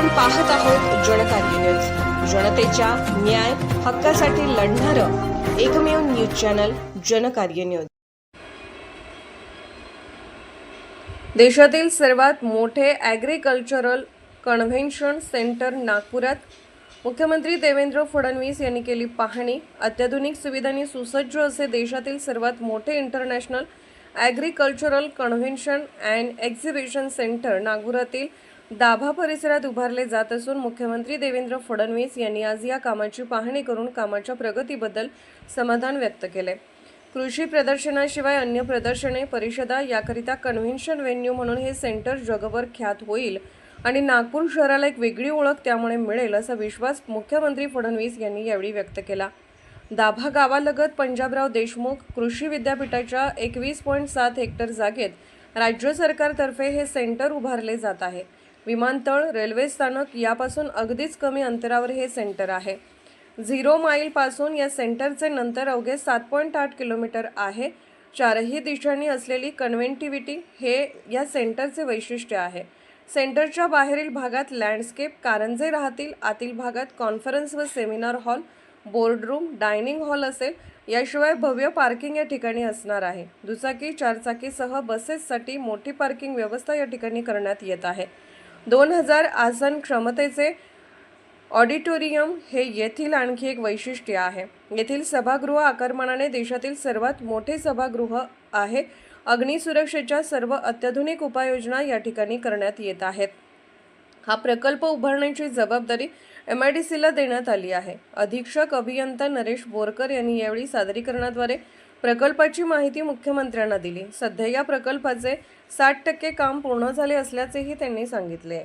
पाहत आहोत जनकार्य न्यूज, जनतेच्या न्याय हक्कासाठी लढणारं एकमेव न्यूज चॅनल जनकार्य न्यूज। देशातील सर्वात मोठे ॲग्रिकल्चरल कन्व्हेन्शन सेंटर नागपुरात मुख्यमंत्री देवेंद्र फडणवीस यांनी केली पाहणी। अत्याधुनिक सुविधांनी सुसज्ज असे देशातील सर्वात मोठे international agricultural convention and exhibition centre नागपुरातील दाभा परिसरात उभारले जात असून मुख्यमंत्री देवेंद्र फडणवीस यांनी आज या कामाची पाहणी करून कामाच्या प्रगतीबद्दल समाधान व्यक्त केले। कृषी प्रदर्शनाशिवाय अन्य प्रदर्शने, परिषदा याकरिता कन्व्हेन्शन व्हेन्यू म्हणून हे सेंटर जगभर ख्यात होईल आणि नागपूर शहराला एक वेगळी ओळख त्यामुळे मिळेल असा विश्वास मुख्यमंत्री फडणवीस यांनी यावेळी व्यक्त केला। दाभा गावालगत पंजाबराव देशमुख कृषी विद्यापीठाच्या 21.7 हेक्टर जागेत राज्य सरकारतर्फे हे सेंटर उभारले जात आहे। विमानतळ, रेल्वे स्थानक यापासून अगदीच कमी अंतरावर हे सेंटर आहे। 0 माईल पासून या सेंटरचे नंतर अवघे 7.8 किलोमीटर आहे। चारही दिशांनी असलेली कनेक्टिव्हिटी हे या सेंटरचे वैशिष्ट्य आहे। सेंटरच्या बाहेरील भागात लँडस्केप कारंजे राहतील, आतील भागात कॉन्फरन्स व seminar hall, boardroom, dining hall असेल। याशिवाय भव्य पार्किंग या ठिकाणी असणार आहे। दुचाकी, चारचाकीसह बसेससाठी मोठी पार्किंग व्यवस्था या ठिकाणी करण्यात येत आहे। 2000 आसन क्षमतेचे ऑडिटोरियम हे येथील आणखी एक वैशिष्ट्य आहे। येथील सभागृह आकारमानाने देशातील सर्वात मोठे सभागृह आहे। अग्निसुरक्षेच्या सर्व अत्याधुनिक उपाययोजना या ठिकाणी करण्यात येत आहेत। हा प्रकल्प उभारण्याची जबाबदारी MIDCला देण्यात आली आहे। अधीक्षक अभियंता नरेश बोरकर यांनी यावेळी सादरीकरणाद्वारे प्रकल्पाची माहिती मुख्यमंत्र्यांना दिली। सध्या या प्रकल्पाचे 60% काम पूर्ण झाले असल्याचेही त्यांनी सांगितले।